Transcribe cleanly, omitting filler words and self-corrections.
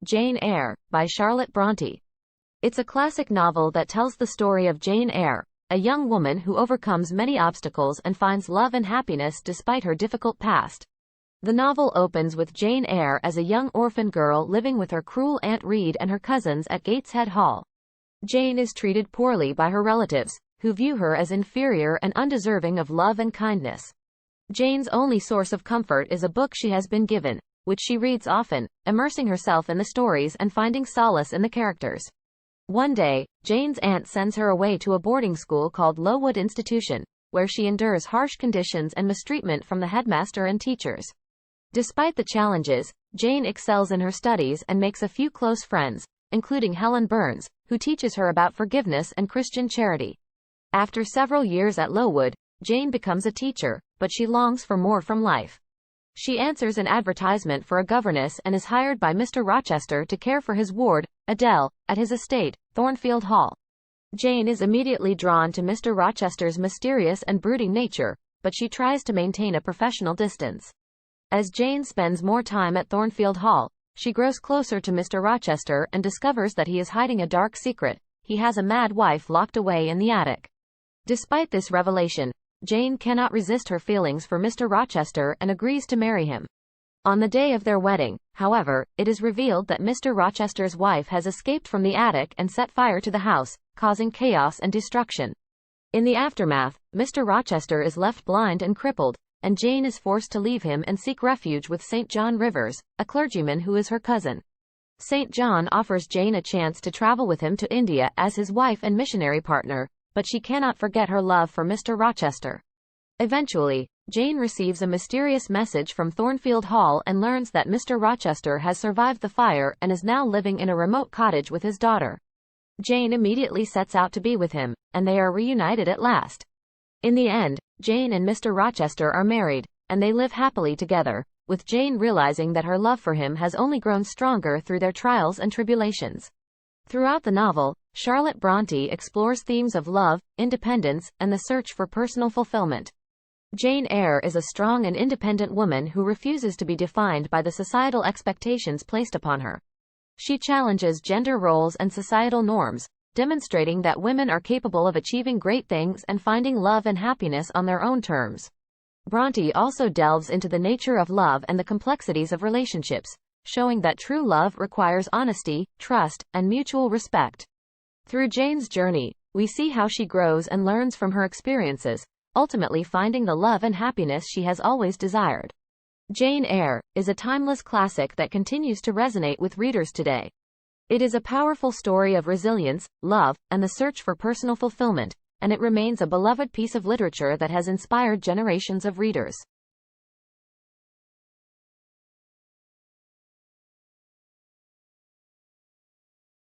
Jane Eyre, by Charlotte Brontë. It's a classic novel that tells the story of Jane Eyre, a young woman who overcomes many obstacles and finds love and happiness despite her difficult past. The novel opens with Jane Eyre as a young orphan girl living with her cruel Aunt Reed and her cousins at Gateshead Hall. Jane is treated poorly by her relatives, who view her as inferior and undeserving of love and kindness. Jane's only source of comfort is a book she has been given, which she reads often, immersing herself in the stories and finding solace in the characters. One day, Jane's aunt sends her away to a boarding school called Lowood Institution, where she endures harsh conditions and mistreatment from the headmaster and teachers. Despite the challenges, Jane excels in her studies and makes a few close friends, including Helen Burns, who teaches her about forgiveness and Christian charity. After several years at Lowood, Jane becomes a teacher, but she longs for more from life. She answers an advertisement for a governess and is hired by Mr. Rochester to care for his ward, Adele, at his estate, Thornfield Hall. Jane is immediately drawn to Mr. Rochester's mysterious and brooding nature, but she tries to maintain a professional distance. As Jane spends more time at Thornfield Hall, she grows closer to Mr. Rochester and discovers that he is hiding a dark secret. He has a mad wife locked away in the attic. Despite this revelation, Jane cannot resist her feelings for Mr. Rochester and agrees to marry him. On the day of their wedding, however, it is revealed that Mr. Rochester's wife has escaped from the attic and set fire to the house, causing chaos and destruction. In the aftermath, Mr. Rochester is left blind and crippled, and Jane is forced to leave him and seek refuge with St. John Rivers, a clergyman who is her cousin. St. John offers Jane a chance to travel with him to India as his wife and missionary partner, but she cannot forget her love for Mr. Rochester. Eventually, Jane receives a mysterious message from Thornfield Hall and learns that Mr. Rochester has survived the fire and is now living in a remote cottage with his daughter. Jane immediately sets out to be with him, and they are reunited at last. In the end, Jane and Mr. Rochester are married, and they live happily together, with Jane realizing that her love for him has only grown stronger through their trials and tribulations. Throughout the novel, Charlotte Brontë explores themes of love, independence, and the search for personal fulfillment. Jane Eyre is a strong and independent woman who refuses to be defined by the societal expectations placed upon her. She challenges gender roles and societal norms, demonstrating that women are capable of achieving great things and finding love and happiness on their own terms. Brontë also delves into the nature of love and the complexities of relationships, showing that true love requires honesty, trust, and mutual respect. Through Jane's journey, we see how she grows and learns from her experiences, ultimately finding the love and happiness she has always desired. Jane Eyre is a timeless classic that continues to resonate with readers today. It is a powerful story of resilience, love, and the search for personal fulfillment, and it remains a beloved piece of literature that has inspired generations of readers.